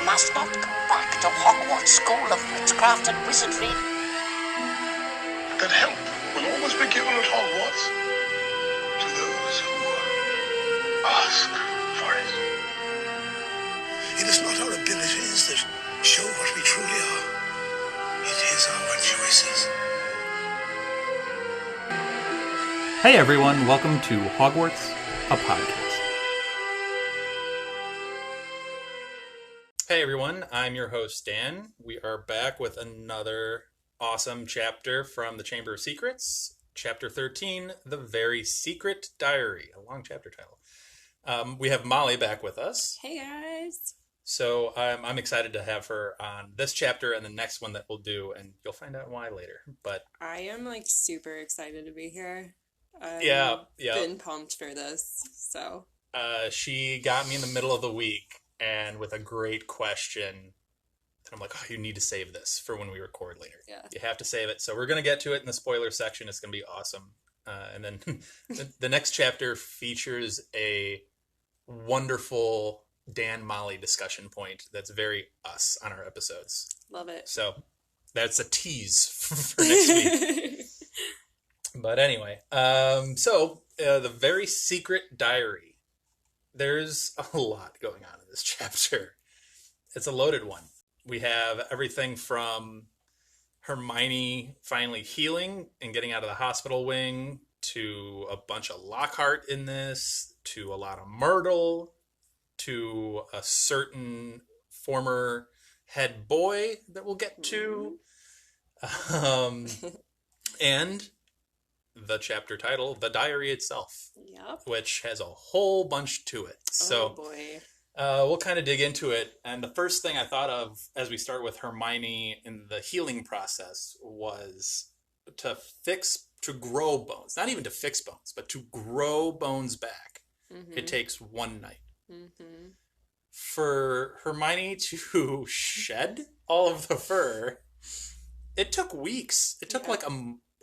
must not go back to Hogwarts School of Witchcraft and Wizardry. That help will always be given at Hogwarts to those who ask for it. It is not our abilities that show what we truly are. It is our choices. Hey everyone, welcome to Hogwarts, a podcast. Hey everyone, I'm your host Dan. We are back with another awesome chapter from the Chamber of Secrets, Chapter 13, The Very Secret Diary, a long chapter title. We have Molly back with us. Hey guys. So I'm excited to have her on this chapter and the next one that we'll do, and you'll find out why later. But I am super excited to be here. Yeah. Been pumped for this. So she got me in the middle of the week and with a great question. And I'm like, oh, you need to save this for when we record later. Yeah. You have to save it. So we're going to get to it in the spoiler section. It's going to be awesome. And then the next chapter features a wonderful Dan Molly discussion point that's very us on our episodes. Love it. So that's a tease for next week. But anyway, The Very Secret Diary. There's a lot going on in this chapter. It's a loaded one. We have everything from Hermione finally healing and getting out of the hospital wing, to a bunch of Lockhart in this, to a lot of Myrtle, to a certain former head boy that we'll get to. And the chapter title, The Diary itself. Yep. Which has a whole bunch to it. So, boy. We'll kind of dig into it. And the first thing I thought of as we start with Hermione in the healing process was to grow bones. Not even to fix bones, but to grow bones back. Mm-hmm. It takes one night. Mm-hmm. For Hermione to shed all of the fur, it took weeks. It took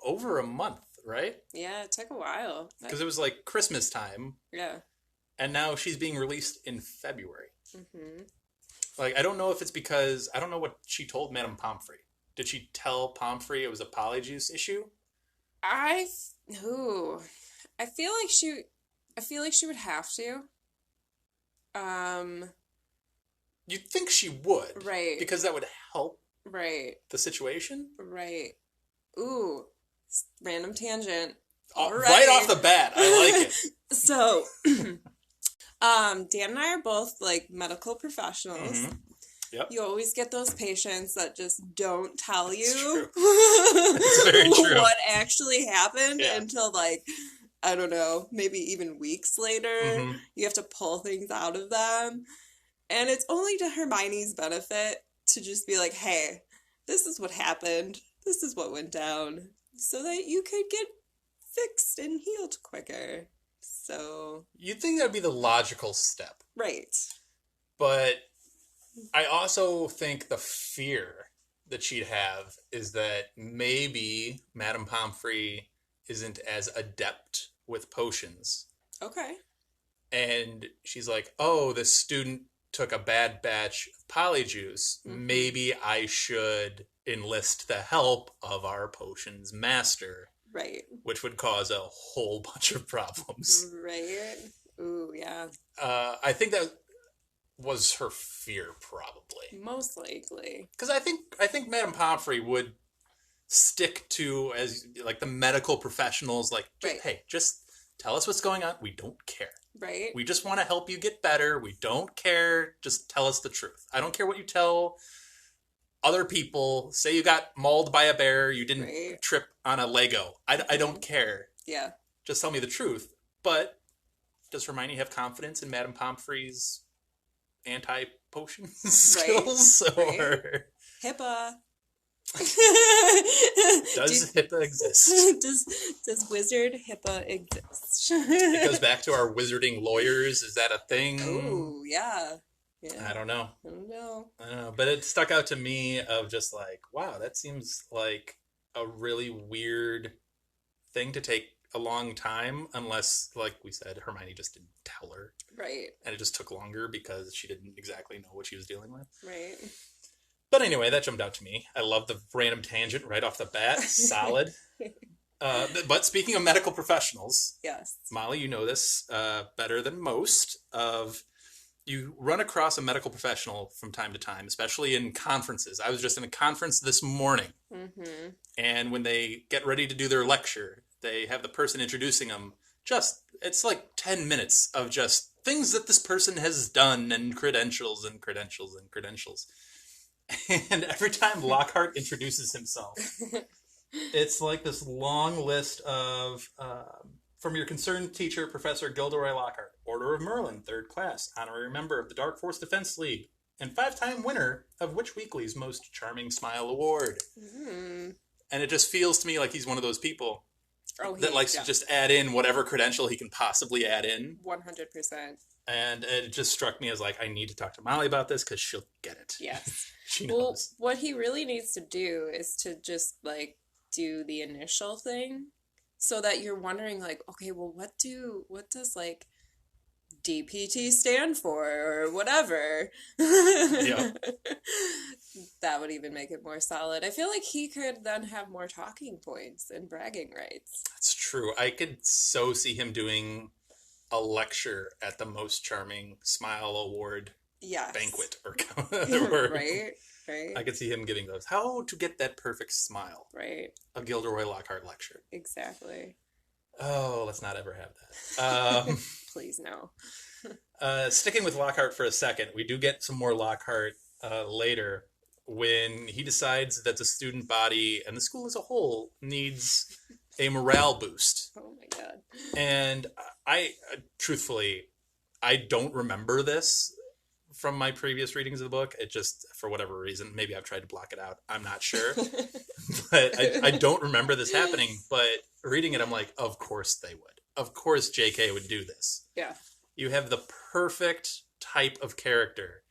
over a month. Right? Yeah, it took a while. Because it was like Christmas time. Yeah. And now she's being released in February. Mm-hmm. I don't know if it's because, I don't know what she told Madame Pomfrey. Did she tell Pomfrey it was a polyjuice issue? I feel like she would have to. You'd think she would. Right. Because that would help. Right. The situation. Right. Ooh. Random tangent. Right off the bat, I like it. So, Dan and I are both medical professionals. Mm-hmm. Yep. You always get those patients that just don't tell you It's very true. what actually happened until I don't know, maybe even weeks later. Mm-hmm. You have to pull things out of them. And it's only to Hermione's benefit to just be like, hey, this is what happened. This is what went down. So that you could get fixed and healed quicker. So You'd think that would be the logical step. Right. But I also think the fear that she'd have is that maybe Madame Pomfrey isn't as adept with potions. Okay. And she's like, oh, this student took a bad batch of polyjuice. Mm-hmm. Maybe I should enlist the help of our potions master. Right. Which would cause a whole bunch of problems. Right. Ooh, yeah. I think that was her fear, probably. Most likely. Because I think Madame Pomfrey would stick to, as the medical professionals, right. Hey, just tell us what's going on. We don't care. Right. We just want to help you get better. We don't care. Just tell us the truth. I don't care what you tell other people. Say you got mauled by a bear. You didn't trip on a Lego. I don't care. Yeah. Just tell me the truth. But does Hermione have confidence in Madame Pomfrey's anti-potion skills? Right. Or HIPAA. Does HIPAA exist? Does wizard HIPAA exist? It goes back to our wizarding lawyers. Is that a thing? Oh, yeah. I don't know. I don't know. But it stuck out to me of just wow, that seems like a really weird thing to take a long time unless, like we said, Hermione just didn't tell her. Right. And it just took longer because she didn't exactly know what she was dealing with. Right. But anyway, that jumped out to me. I love the random tangent right off the bat. Solid. But speaking of medical professionals, yes, Molly, you know this better than most. You run across a medical professional from time to time, especially in conferences. I was just in a conference this morning, and when they get ready to do their lecture, they have the person introducing them. It's like 10 minutes of just things that this person has done and credentials and credentials and credentials. And every time Lockhart introduces himself, it's like this long list of, from your concerned teacher, Professor Gilderoy Lockhart, Order of Merlin, 3rd class, honorary member of the Dark Force Defense League, and 5-time winner of Witch Weekly's Most Charming Smile Award. Mm. And it just feels to me like he's one of those people that likes to just add in whatever credential he can possibly add in. 100%. And it just struck me as like, I need to talk to Molly about this because she'll get it. Yes. She knows. Well, what he really needs to do is to just, like, do the initial thing so that you're wondering, like, okay, well, what does, like, DPT stand for or whatever? Yeah. That would even make it more solid. I feel like he could then have more talking points and bragging rights. That's true. I could so see him doing a lecture at the Most Charming Smile Award banquet or right. I could see him giving those. How to get that perfect smile. Right. A Gilderoy Lockhart lecture. Exactly. Oh, let's not ever have that. Please no. Sticking with Lockhart for a second, we do get some more Lockhart later when he decides that the student body and the school as a whole needs a morale boost. Oh my god. And I truthfully, I don't remember this from my previous readings of the book. It just, for whatever reason, maybe I've tried to block it out. I'm not sure. But I don't remember this happening. But reading it, I'm like, of course they would. Of course JK would do this. Yeah. You have the perfect type of character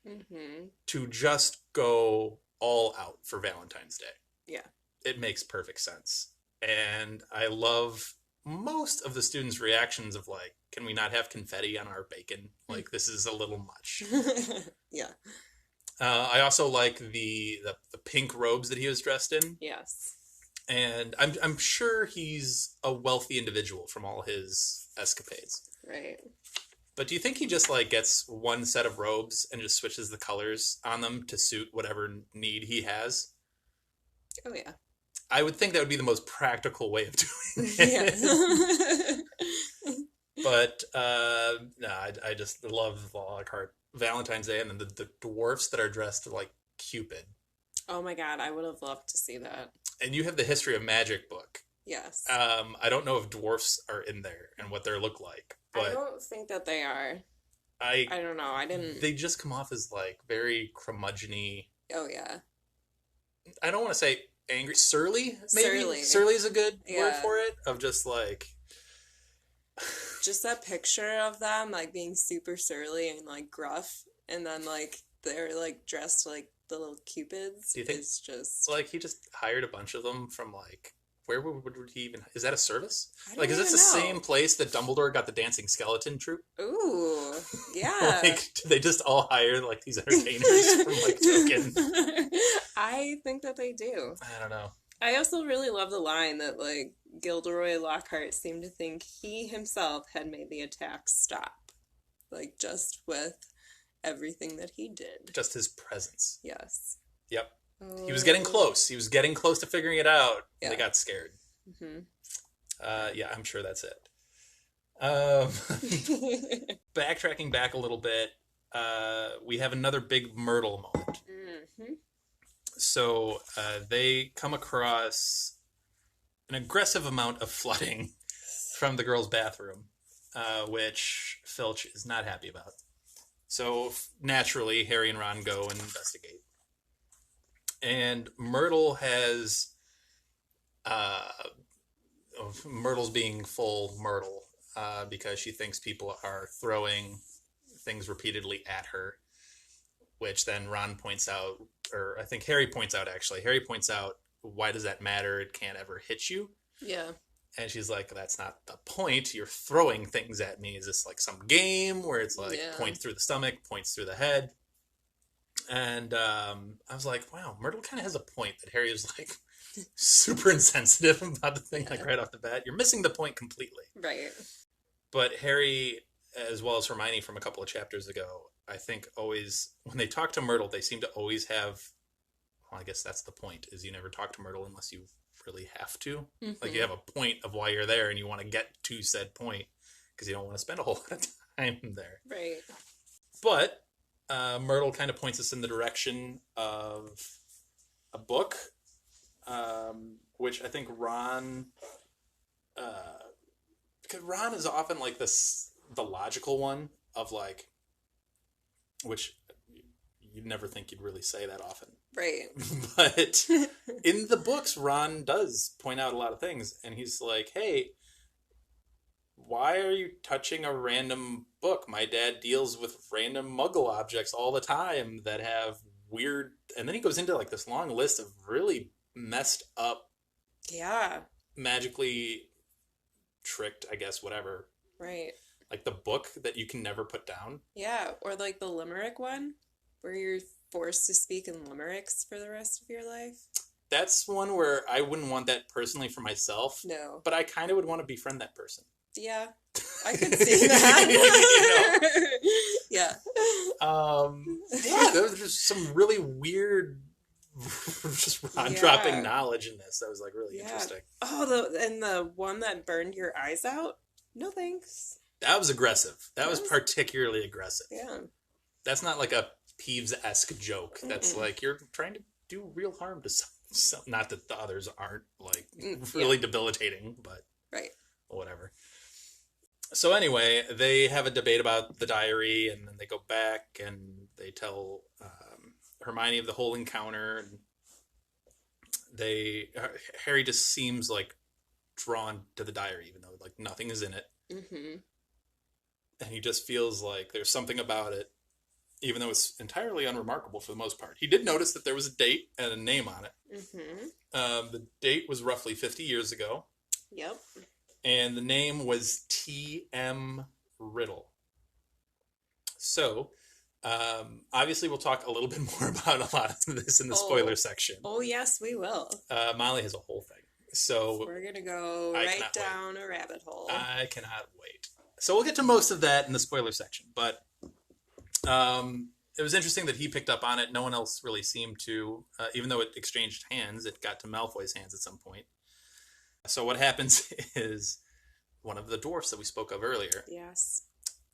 to just go all out for Valentine's Day. Yeah. It makes perfect sense. And I love most of the students' reactions of like, can we not have confetti on our bacon? Like, this is a little much. Yeah. I also like the pink robes that he was dressed in. Yes. And I'm sure he's a wealthy individual from all his escapades. Right. But do you think he just like gets one set of robes and just switches the colors on them to suit whatever need he has? Oh yeah. I would think that would be the most practical way of doing it. Yeah. But no, I just love Lockhart. Valentine's Day, and then the dwarfs that are dressed like Cupid. Oh my god, I would have loved to see that. And you have the History of Magic book. Yes. I don't know if dwarfs are in there and what they look like, but I don't think that they are. I don't know. I didn't. They just come off as like very curmudgeon-y. Oh yeah. I don't want to say angry, surly. Maybe surly. Surly is a good word Yeah. for it. Of just like. Just that picture of them like being super surly and like gruff, and then like they're like dressed like the little cupids. Do you think it's just like he just hired a bunch of them from like where would he even? Is that a service? I don't Like, is this the even know. same place that Dumbledore got the dancing skeleton troupe? Ooh, yeah. Like, do they just all hire like these entertainers from like token? I think that they do. I don't know. I also really love the line that like Gilderoy Lockhart seemed to think he himself had made the attack stop, like just with everything that he did. Just his presence. Yes. Yep. He was getting close. He was getting close to figuring it out. Yeah. They got scared. Mm-hmm. Yeah, I'm sure that's it. Backtracking back a little bit, we have another big Myrtle moment. Mm-hmm. So they come across an aggressive amount of flooding from the girls' bathroom, which Filch is not happy about. So naturally, Harry and Ron go and investigate. And Myrtle has, Myrtle's being full Myrtle because she thinks people are throwing things repeatedly at her, which then Ron points out, or I think Harry points out actually. Harry points out, why does that matter? It can't ever hit you. Yeah. And she's like, that's not the point. You're throwing things at me. Is this like some game where it's like points through the stomach, points through the head? And I was like, wow, Myrtle kind of has a point that Harry was like super insensitive about the thing, like right off the bat. You're missing the point completely. Right. But Harry, as well as Hermione from a couple of chapters ago, I think always, when they talk to Myrtle, they seem to always have, well, I guess that's the point, is you never talk to Myrtle unless you really have to. Mm-hmm. Like you have a point of why you're there and you want to get to said point because you don't want to spend a whole lot of time there. Right. But Myrtle kind of points us in the direction of a book, which I think Ron, because Ron is often like the logical one of like, which you'd never think you'd really say that often. Right. But in the books, Ron does point out a lot of things, and he's like, hey, why are you touching a random book? My dad deals with random muggle objects all the time that have weird... And then he goes into like this long list of really messed up... Yeah. Magically tricked, I guess, whatever. Right. Like the book that you can never put down. Yeah, or like the limerick one, where you're forced to speak in limericks for the rest of your life. That's one where I wouldn't want that personally for myself. No. But I kind of would want to befriend that person. Yeah, I could see that. Yeah. Yeah, there's just some really weird, just dropping knowledge in this. That was like really interesting. Oh, the one that burned your eyes out? No thanks. That was aggressive. That was particularly aggressive. Yeah. That's not like a Peeves-esque joke. That's like you're trying to do real harm to some. Not that the others aren't like really debilitating, but whatever. So anyway, they have a debate about the diary, and then they go back and they tell Hermione of the whole encounter. And Harry just seems like drawn to the diary, even though like nothing is in it. Mm-hmm. And he just feels like there's something about it, even though it's entirely unremarkable for the most part. He did notice that there was a date and a name on it. Mm-hmm. The date was roughly 50 years ago. Yep. And the name was T.M. Riddle. So, obviously we'll talk a little bit more about a lot of this in the spoiler section. Oh, yes, we will. Molly has a whole thing. So we're going to go right down a rabbit hole. I cannot wait. So we'll get to most of that in the spoiler section. But it was interesting that he picked up on it. No one else really seemed to. Even though it exchanged hands, it got to Malfoy's hands at some point. So what happens is one of the dwarfs that we spoke of earlier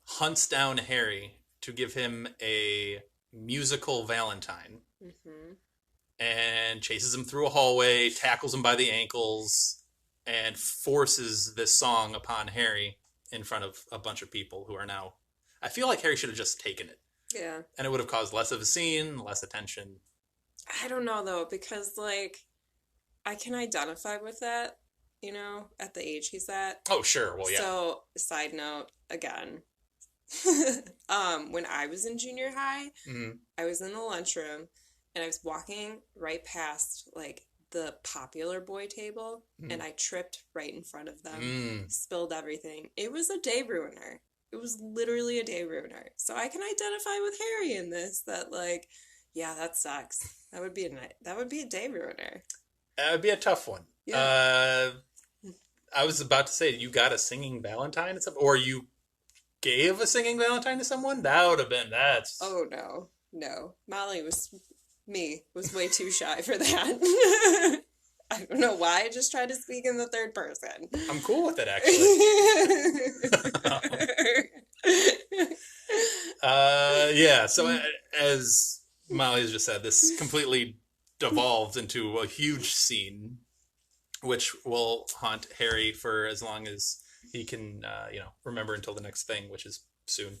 hunts down Harry to give him a musical Valentine and chases him through a hallway, tackles him by the ankles, and forces this song upon Harry in front of a bunch of people who are now... I feel like Harry should have just taken it. Yeah. And it would have caused less of a scene, less attention. I don't know, though, because, like, I can identify with that. You know, at the age he's at. Oh, sure. Well, yeah. So, side note, again, when I was in junior high, I was in the lunchroom, and I was walking right past, like, the popular boy table, and I tripped right in front of them, spilled everything. It was a day ruiner. It was literally a day ruiner. So I can identify with Harry in this, that, like, yeah, that sucks. That would be a day ruiner. That would be a tough one. Yeah. I was about to say, you got a singing Valentine, or you gave a singing Valentine to someone? That would have been that. Oh, no. Molly was way too shy for that. I don't know why I just tried to speak in the third person. I'm cool with it, actually. Yeah, so as Molly has just said, this completely devolved into a huge scene, which will haunt Harry for as long as he can, remember until the next thing, which is soon.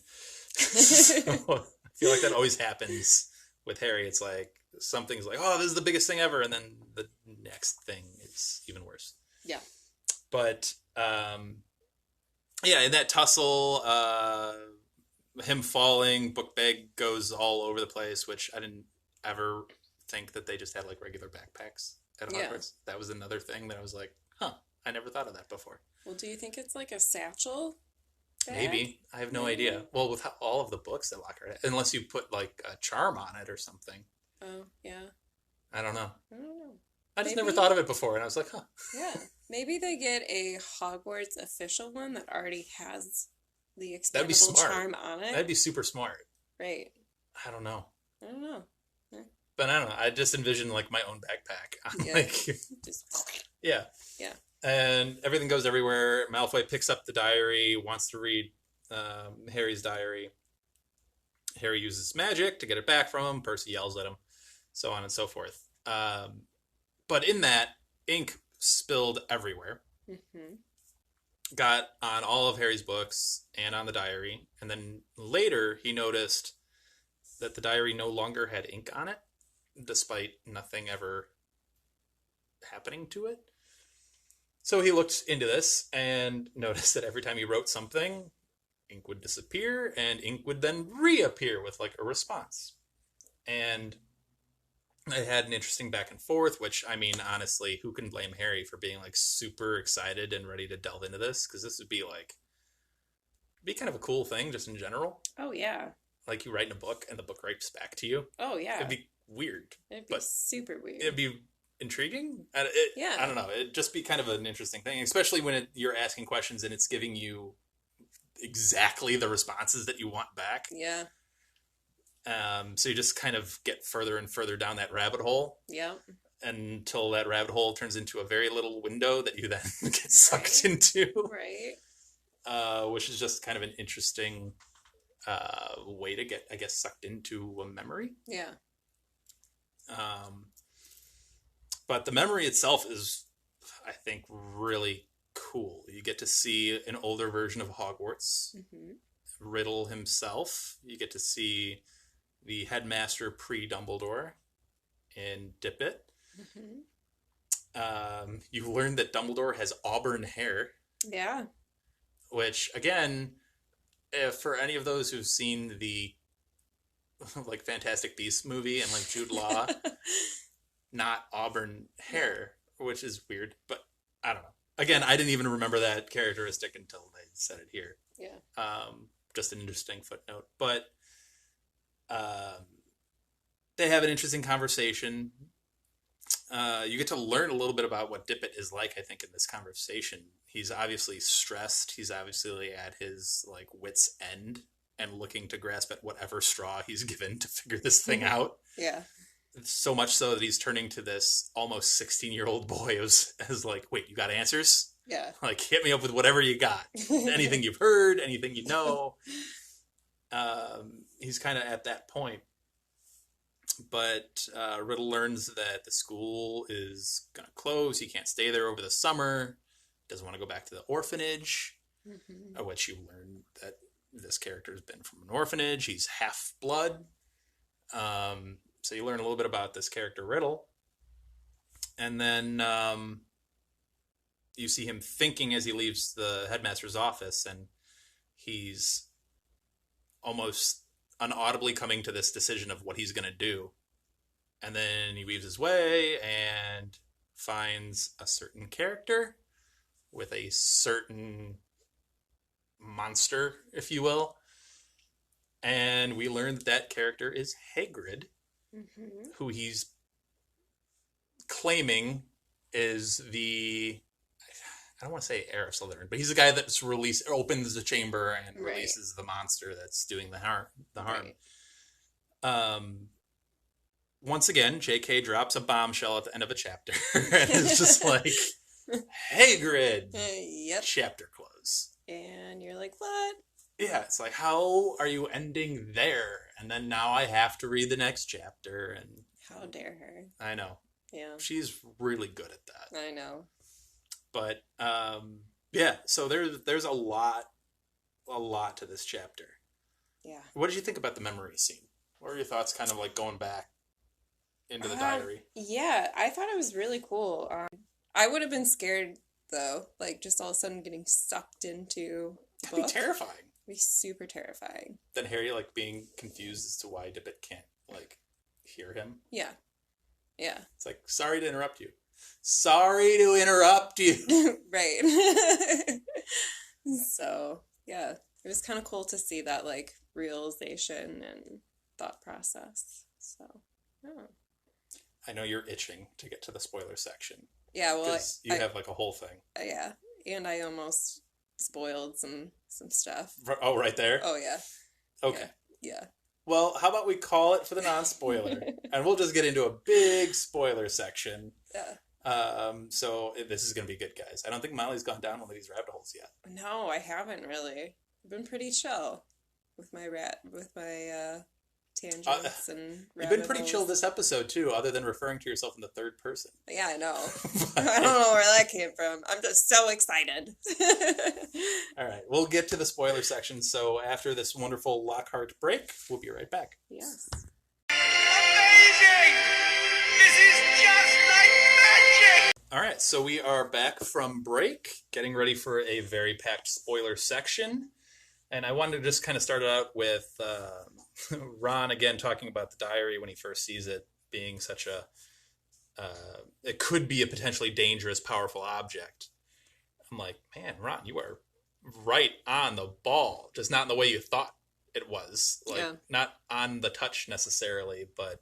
So, I feel like that always happens with Harry. It's like, something's like, oh, this is the biggest thing ever, and then the next thing is even worse. Yeah. But, in that tussle, him falling, book bag goes all over the place, which I didn't ever think that they just had, like, regular backpacks at Hogwarts. That was another thing that I was like, I never thought of that before. Well, do you think it's like a satchel bag? Maybe. I have no idea. Well, with all of the books that Lockhart had, unless you put like a charm on it or something. Oh, yeah. I don't know. I don't know. I just Maybe- never thought of it before, and I was like, huh. Yeah. Maybe they get a Hogwarts official one that already has the That'd be expandable smart. charm on it. That'd be super smart. Right. I don't know. I don't know. But I don't know. I just envisioned like my own backpack. Yeah. Like, Just yeah. Yeah. And everything goes everywhere. Malfoy picks up the diary, wants to read Harry's diary. Harry uses magic to get it back from him. Percy yells at him, so on and so forth. But in that, ink spilled everywhere. Mm-hmm. Got on all of Harry's books and on the diary. And then later, he noticed that the diary no longer had ink on it, despite nothing ever happening to it. So he looked into this and noticed that every time he wrote something, ink would disappear and ink would then reappear with like a response. And I had an interesting back and forth, which, I mean, honestly, who can blame Harry for being like super excited and ready to delve into this? Because this would be kind of a cool thing just in general. Oh, yeah. Like you write in a book and the book writes back to you. Oh, yeah. It'd be weird. It'd be but super weird. It'd be intriguing. Yeah. I don't know. It'd just be kind of an interesting thing, especially when you're asking questions and it's giving you exactly the responses that you want back. Yeah. So you just kind of get further and further down that rabbit hole. Yeah. Until that rabbit hole turns into a very little window that you then get sucked into. Right. Which is just kind of an interesting way to get, I guess, sucked into a memory. Yeah. But the memory itself is, I think, really cool. You get to see an older version of Hogwarts. Mm-hmm. Riddle himself. You get to see the headmaster pre-Dumbledore in Dippet. Mm-hmm. You learn that Dumbledore has auburn hair. Yeah. Which, again, for any of those who've seen the like Fantastic Beasts movie and like Jude Law, not auburn hair, which is weird, but I don't know. Again, I didn't even remember that characteristic until they said it here. Yeah. Just an interesting footnote. But they have an interesting conversation. You get to learn a little bit about what Dippet is like, I think, in this conversation. He's obviously stressed. He's obviously at his like wit's end and looking to grasp at whatever straw he's given to figure this thing out. Yeah. So much so that he's turning to this almost 16-year-old boy as like, wait, you got answers? Yeah. Like, hit me up with whatever you got. Anything you've heard, anything you know. He's kind of at that point. But Riddle learns that the school is going to close. He can't stay there over the summer. Doesn't want to go back to the orphanage. Mm-hmm. Which you learn that this character has been from an orphanage. He's half-blood. So you learn a little bit about this character, Riddle. And then you see him thinking as he leaves the headmaster's office, and he's almost unaudibly coming to this decision of what he's going to do. And then he weaves his way and finds a certain character with a certain monster, if you will. And we learn that character is Hagrid, Mm-hmm. who he's claiming is the, I don't want to say heir of Slytherin, but he's the guy that's opens the chamber and Right. releases the monster that's doing the harm. Right. Once again, J.K. drops a bombshell at the end of a chapter, and it's just like, Hagrid, Yep. chapter close. And you're like, what? Yeah, it's like, how are you ending there? And then now I have to read the next chapter, and How dare her? I know. Yeah. She's really good at that. I know. But yeah, so there's a lot to this chapter. Yeah. What did you think about the memory scene? What were your thoughts kind of like going back into the diary? Yeah, I thought it was really cool. I would have been scared though, like just all of a sudden getting sucked into a That'd be book. terrifying. It'd be super terrifying. Then Harry like being confused as to why Dippet can't like hear him. Yeah. Yeah. It's like, sorry to interrupt you. Sorry to interrupt you. Right. So, yeah, it was kind of cool to see that, like, realization and thought process. So, yeah. I know you're itching to get to the spoiler section. Yeah, well, because you have like a whole thing. Yeah, and I almost spoiled some stuff. Oh, right there? Oh, yeah. Okay. Yeah. Well, how about we call it for the non-spoiler, and we'll just get into a big spoiler section. Yeah. So this is going to be good, guys. I don't think Mollie's gone down one of these rabbit holes yet. No, I haven't really. I've been pretty chill with my tangents and You've been rabbit pretty holes. chill this episode, too, other than referring to yourself in the third person. Yeah, I know. I don't know where that came from. I'm just so excited. All right, we'll get to the spoiler section. So after this wonderful Lockhart break, we'll be right back. Yes. Amazing! This is just like magic! All right, so we are back from break, getting ready for a very packed spoiler section. And I wanted to just kind of start it out with Ron, again, talking about the diary when he first sees it being such a... it could be a potentially dangerous, powerful object. I'm like, man, Ron, you are right on the ball, just not in the way you thought it was. Like, Yeah. not on the touch necessarily, but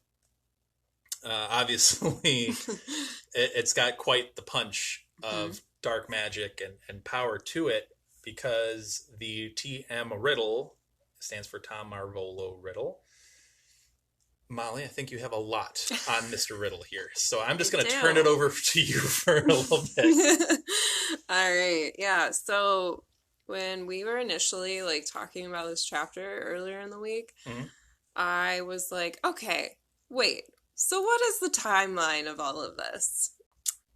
obviously it's got quite the punch of dark magic and power to it, because the TM Riddle stands for Tom Marvolo Riddle. Molly, I think you have a lot on Mr. Riddle here, so I'm just going to turn it over to you for a little bit. All right. Yeah. So when we were initially like talking about this chapter earlier in the week, I was like, okay, wait. So what is the timeline of all of this?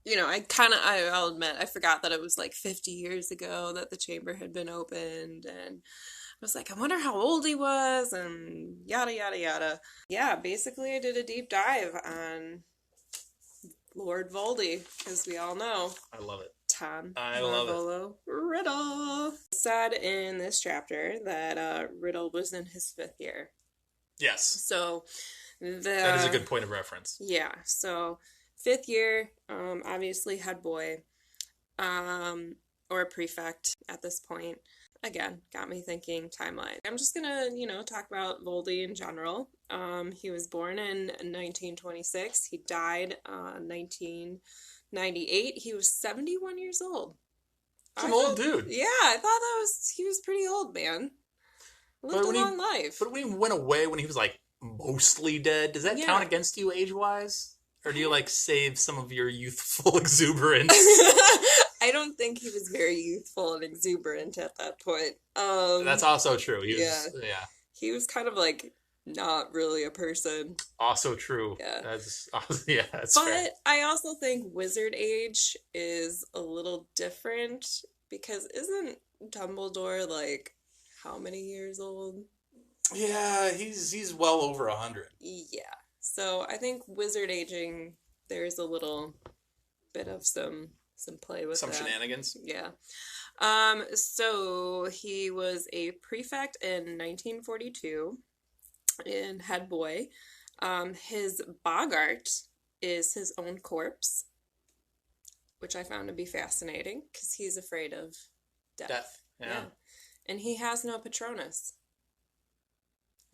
You know, I'll admit, I forgot that it was like 50 years ago that the chamber had been opened, and I was like, I wonder how old he was, and yada, yada, yada. Yeah, basically I did a deep dive on Lord Voldy, because we all know. I love it. Tom I love Marvolo Riddle. It said in this chapter that Riddle was in his 5th year. Yes. So that is a good point of reference. Yeah, so 5th year, obviously head boy, or a prefect at this point. Again, got me thinking timeline. I'm just gonna, talk about Voldy in general. He was born in 1926. He died 1998. He was 71 years old. He's an old dude. Yeah, I thought he was pretty old, man. Lived a long life. But when he went away, when he was like mostly dead, does that count against you age-wise? Or do you like save some of your youthful exuberance? I don't think he was very youthful and exuberant at that point. That's also true. He was kind of like not really a person. Also true. Yeah. That's but fair. I also think wizard age is a little different, because isn't Dumbledore like how many years old? Yeah, he's well over 100. Yeah. So I think wizard aging, there's a little bit of some play with some that. Shenanigans. Yeah. So he was a prefect in 1942 in head boy. His boggart is his own corpse, which I found to be fascinating, because he's afraid of death. Yeah. And he has no Patronus.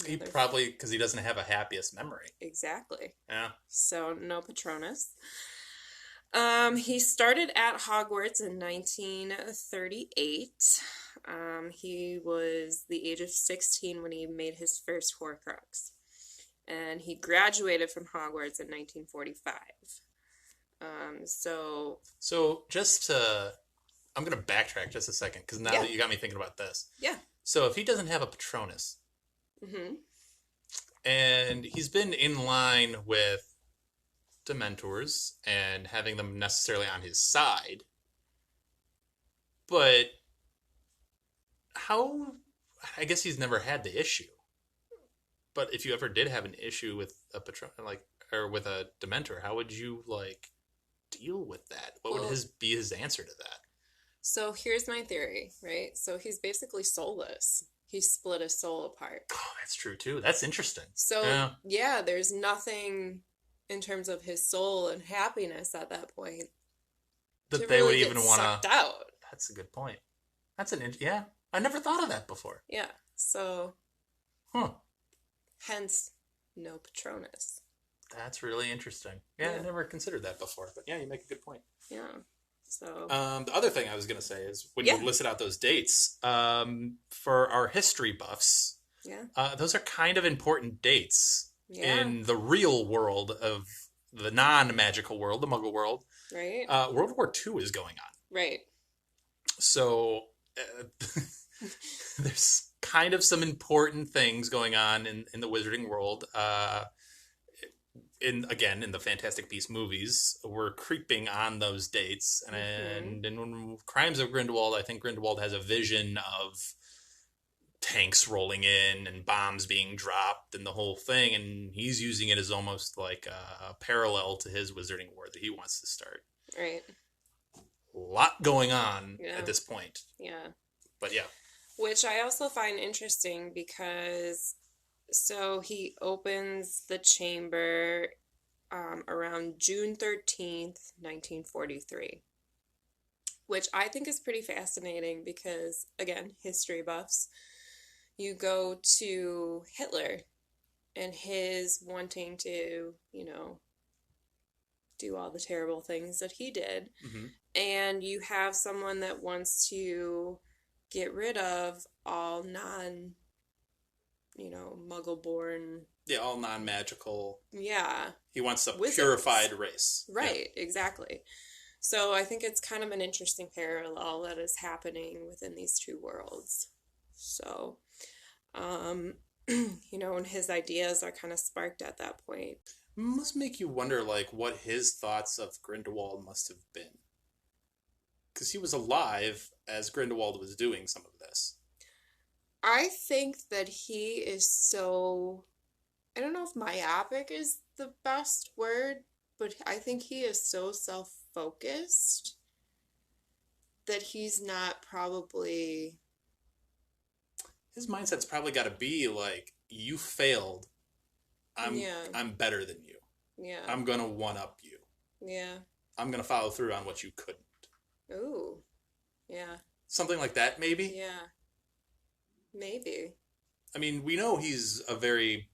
He probably, because he doesn't have a happiest memory. Exactly. Yeah. So no Patronus. He started at Hogwarts in 1938. He was the age of 16 when he made his first Horcrux. And he graduated from Hogwarts in 1945. So just to... I'm going to backtrack just a second, because now that you got me thinking about this. Yeah. So if he doesn't have a Patronus, and he's been in line with Dementors and having them necessarily on his side, but how... I guess he's never had the issue. But if you ever did have an issue with a or with a Dementor, how would you deal with that? What would be his answer to that? So here's my theory, right? So he's basically soulless. He split his soul apart. Oh, that's true too. That's interesting. So yeah, there's nothing in terms of his soul and happiness at that point. That they would really even get want sucked to. out. That's a good point. That's yeah. I never thought of that before. Yeah. So. Huh. Hence, no Patronus. That's really interesting. Yeah, I never considered that before. But yeah, you make a good point. Yeah. So. The other thing I was going to say is when you listed out those dates, for our history buffs, those are kind of important dates in the real world of the non-magical world, the Muggle world. Right. World War II is going on. Right. So there's kind of some important things going on in the wizarding world. In the Fantastic Beasts movies, we're creeping on those dates, and in Crimes of Grindelwald, I think Grindelwald has a vision of tanks rolling in and bombs being dropped and the whole thing, and he's using it as almost like a parallel to his wizarding war that he wants to start. Right. A lot going on at this point. Yeah. But yeah. Which I also find interesting because, so he opens the chamber around June 13th, 1943. Which I think is pretty fascinating because, again, history buffs. You go to Hitler and his wanting to, do all the terrible things that he did. Mm-hmm. And you have someone that wants to get rid of all Muggle-born... Yeah, all non-magical. Yeah. He wants a purified race. Right, exactly. So I think it's kind of an interesting parallel that is happening within these two worlds. So, and his ideas are kind of sparked at that point. It must make you wonder, what his thoughts of Grindelwald must have been. Because he was alive as Grindelwald was doing some of this. I think that he is so... I don't know if myopic is the best word, but I think he is so self-focused that he's not probably... His mindset's probably got to be you failed. I'm better than you. Yeah. I'm going to one-up you. Yeah. I'm going to follow through on what you couldn't. Ooh. Yeah. Something like that, maybe? Yeah. Maybe. I mean, we know he's a very...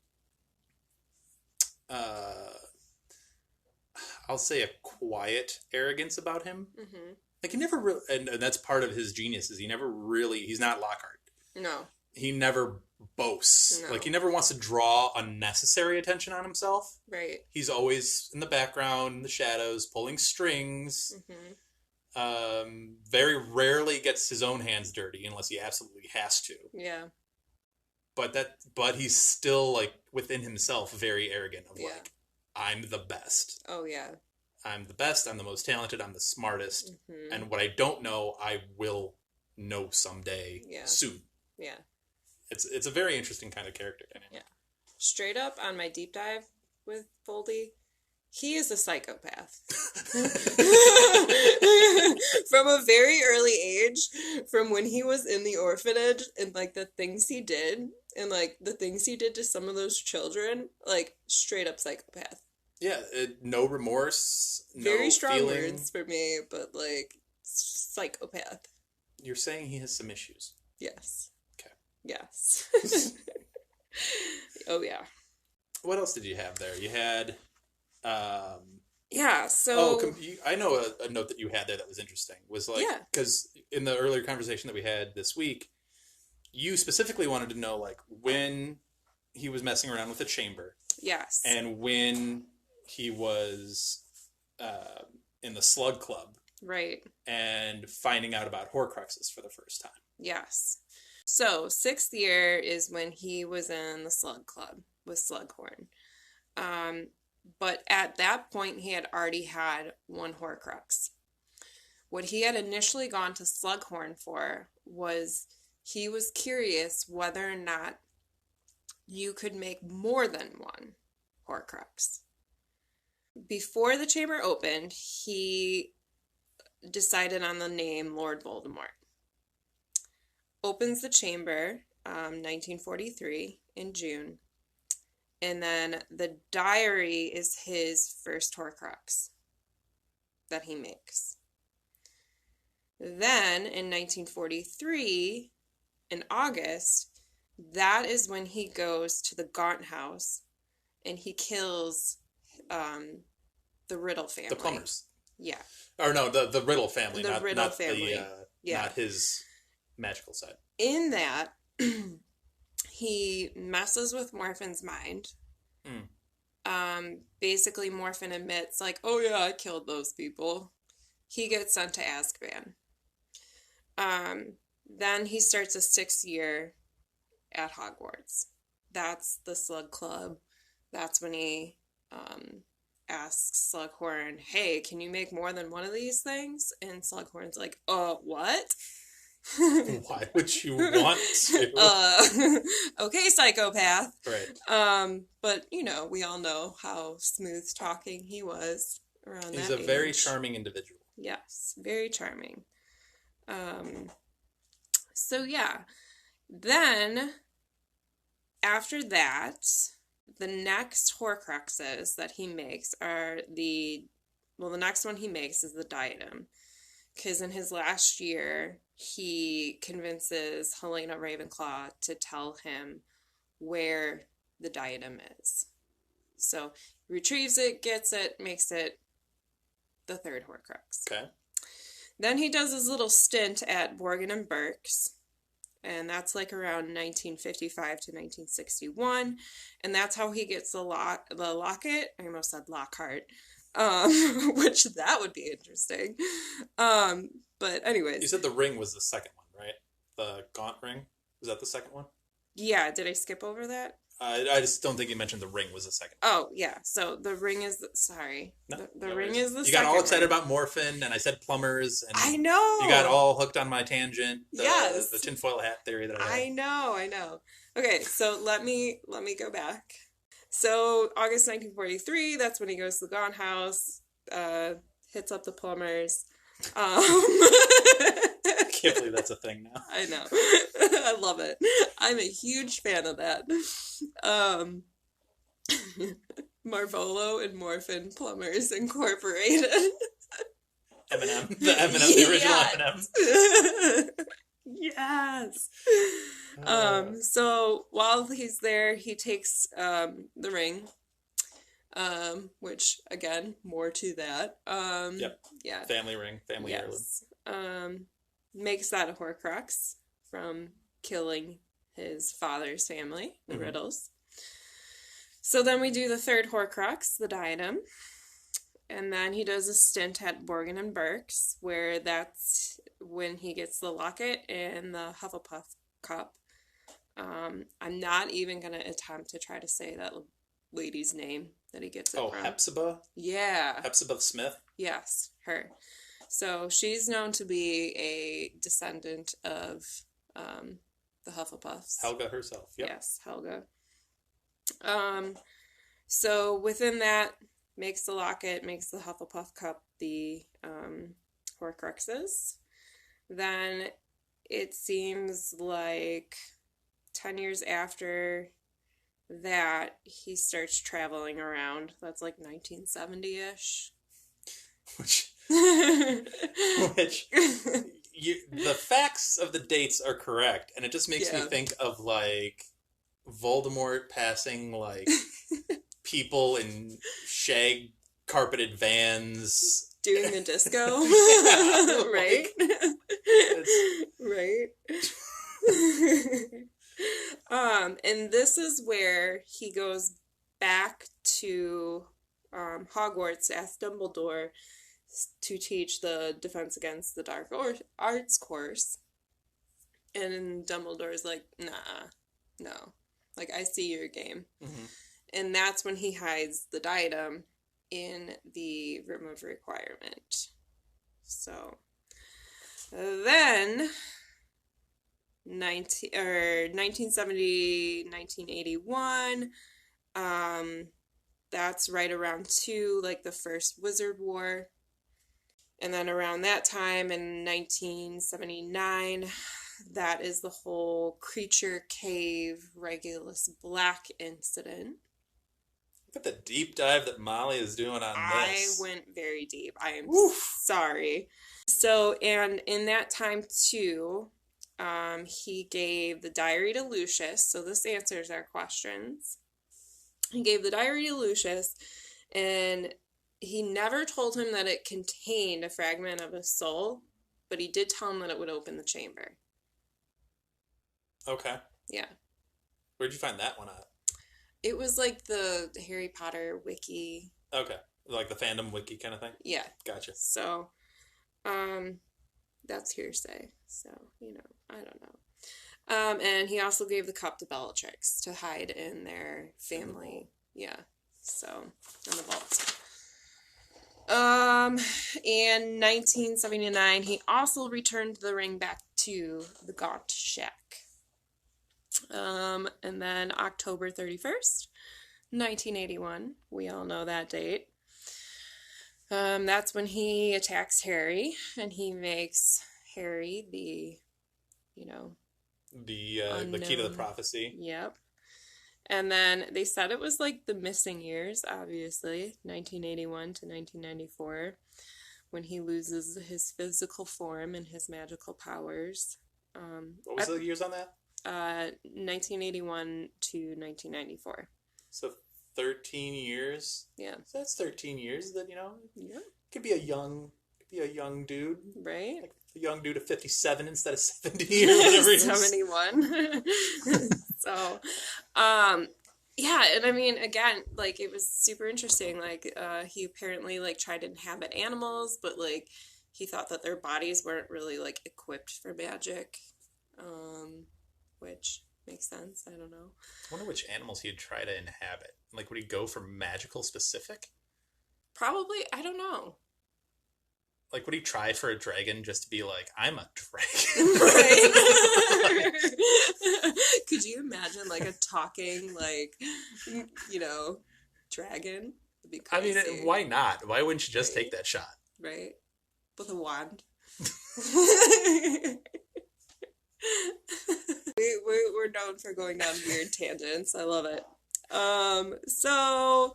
I'll say a quiet arrogance about him. Mm-hmm. He never really, and that's part of his genius, is he's not Lockhart. No. He never boasts. No. He never wants to draw unnecessary attention on himself. Right. He's always in the background, in the shadows, pulling strings. Mm-hmm. Very rarely gets his own hands dirty unless he absolutely has to. Yeah. But he's still within himself very arrogant of I'm the best. Oh yeah. I'm the best, I'm the most talented, I'm the smartest. Mm-hmm. And what I don't know, I will know someday soon. Yeah. It's a very interesting kind of character dynamic. Yeah. Straight up on my deep dive with Voldy, he is a psychopath. From a very early age, from when he was in the orphanage and the things he did and the things he did to some of those children, straight up psychopath. Yeah, no remorse, very strong words for me, but psychopath. You're saying he has some issues. Yes. Okay. Yes. Oh yeah. What else did you have there? You had yeah, so... I know a note that you had there that was interesting. Was because in the earlier conversation that we had this week, you specifically wanted to know, when he was messing around with the chamber. Yes. And when he was in the Slug Club. Right. And finding out about Horcruxes for the first time. Yes. So, 6th year is when he was in the Slug Club with Slughorn. But at that point, he had already had one Horcrux. What he had initially gone to Slughorn for was he was curious whether or not you could make more than one Horcrux. Before the chamber opened, he decided on the name Lord Voldemort. Opens the chamber, 1943, in June. And then the diary is his first Horcrux that he makes. Then in 1943, in August, that is when he goes to the Gaunt house and he kills the Riddle family. The Plumbers. Yeah. Or no, the Riddle family. The Riddle family. Not his magical side. In that, he messes with Morphin's mind. Basically, Morphin admits, like, oh yeah, I killed those people. He gets sent to Azkaban. Then he starts a 6th year at Hogwarts. That's the Slug Club. That's when he asks Slughorn, hey, can you make more than one of these things? And Slughorn's like, what? Why would you want to? Okay, psychopath. Right. But, you know, we all know how smooth talking he was around He's that a very age. charming individual. Yes, very charming. So, yeah. Then, after that, the next Horcruxes that he makes are the next one he makes is the diadem. Because in his last year, he convinces Helena Ravenclaw to tell him where the diadem is. So, he retrieves it, gets it, makes it the 3rd Horcrux. Okay. Then he does his little stint at Borgin and Burke's. And that's like around 1955 to 1961. And that's how he gets the locket. I almost said Lockhart. Which that would be interesting. But anyways. You said the ring was the second one, right? The Gaunt ring? Was that the second one? Yeah, did I skip over that? I just don't think you mentioned the ring was the second. Oh, yeah. So the ring is sorry. No, the ring is the second. You got all excited one. about Morphin, and I said plumbers. And I know. You got all hooked on my tangent. Yes. The tinfoil hat theory that I had. I know. Okay, so let me go back. So August 1943, that's when he goes to the Gaunt house, hits up the plumbers. I can't believe that's a thing now. I know. I love it. I'm a huge fan of that. Marvolo and Morphin Plumbers Incorporated. M&M. The M&M, the original M&M. Yes. So while he's there, he takes the ring. Which again, more to that. Yep. Yeah. Family ring, family heirloom. Makes that a Horcrux from killing his father's family, the Riddles. So then we do the 3rd Horcrux, the diadem. And then he does a stint at Borgin and Burke's, where that's when he gets the locket and the Hufflepuff cup. I'm not even going to attempt to try to say that lady's name that he gets it from. Hepzibah? Yeah. Hepzibah Smith? Yes, her. So she's known to be a descendant of the Hufflepuffs. Helga herself, yep. Yes, Helga. So within that, makes the locket, makes the Hufflepuff cup the Horcruxes. Then it seems like 10 years after that, he starts traveling around. That's like 1970-ish. Which the facts of the dates are correct, and it just makes me think of like Voldemort passing like people in shag carpeted vans doing the disco. Right? Right. And this is where he goes back to Hogwarts to ask Dumbledore to teach the Defense Against the Dark Arts course. And Dumbledore's like, nah, no. Like, I see your game. Mm-hmm. And that's when he hides the diadem in the Room of Requirement. So, then 1970, 1981, that's right around like the First Wizard War. And then around that time in 1979, that is the whole Creature Cave Regulus Black incident. Look at the deep dive that Molly is doing on this. I went very deep. I am Oof. sorry. So, and in that time too, he gave the diary to Lucius. So this answers our questions. He gave the diary to Lucius, and he never told him that it contained a fragment of his soul, but he did tell him that it would open the chamber. Okay. Yeah. Where'd you find that one at? It was like the Harry Potter wiki. Okay. Like the fandom wiki kind of thing? Yeah. Gotcha. So, that's hearsay. So, I don't know. And he also gave the cup to Bellatrix to hide in their family. Yeah. So, in the vault. In 1979, he also returned the ring back to the Gaunt Shack. And then October 31st, 1981, we all know that date. That's when he attacks Harry, and he makes Harry the the key to the prophecy. Yep. And then they said it was like the missing years, obviously, 1981 to 1994, when he loses his physical form and his magical powers. What was the years on that? 1981 to 1994. So 13 years? Yeah. So that's 13 years that, Yeah. could be a young dude. Right? Like a young dude of 57 instead of 70 or whatever he is. 71. So, yeah, and I mean, again, like, it was super interesting. Like, he apparently, like, tried to inhabit animals, but, like, he thought that their bodies weren't really, like, equipped for magic, which makes sense. I don't know. I wonder which animals he'd try to inhabit. Like, would he go for magical specific? Probably, I don't know. Like, would he try for a dragon just to be like, I'm a dragon? Right. Could you imagine, like, a talking, like, dragon? It'd be I crazy. mean, why not? Why wouldn't you just take that shot? Right? With a wand. We're known for going down weird tangents. I love it. So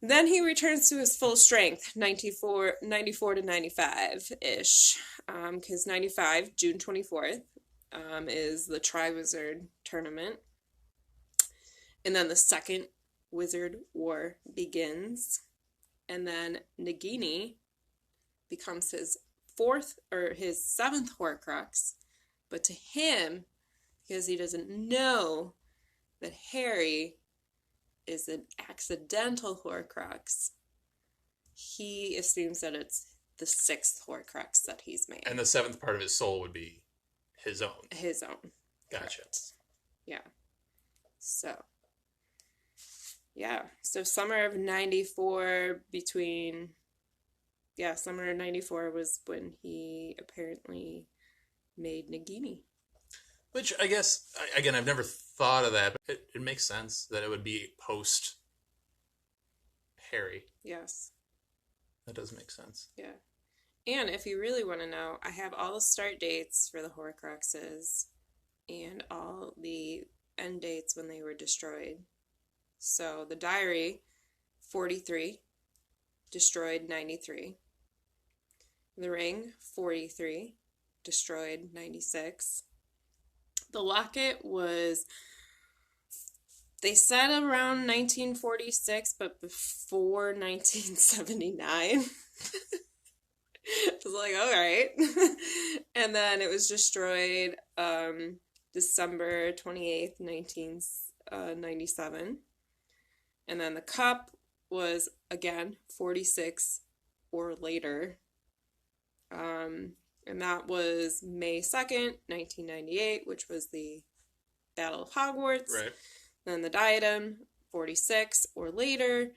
then he returns to his full strength, 94 to 95-ish. Because 95, June 24th, is the Triwizard Tournament. And then the Second Wizard War begins. And then Nagini becomes his seventh Horcrux. But to him, because he doesn't know that Harry is an accidental Horcrux, he assumes that it's the sixth Horcrux that he's made. And the seventh part of his soul would be his own. His own. Gotcha. Correct. Yeah. So summer of 94 summer of 94 was when he apparently made Nagini. Which, I guess, again, I've never thought of that, but it makes sense that it would be post Harry. Yes. That does make sense. Yeah. And if you really want to know, I have all the start dates for the Horcruxes and all the end dates when they were destroyed. So the diary, 43, destroyed 93. The ring, 43, destroyed 96. The locket was, they said around 1946, but before 1979. I was like, all right. And then it was destroyed December 28th, 1997. And then the cup was, again, 46 or later. And that was May 2nd, 1998, which was the Battle of Hogwarts. Right. Then the diadem, 46 or later.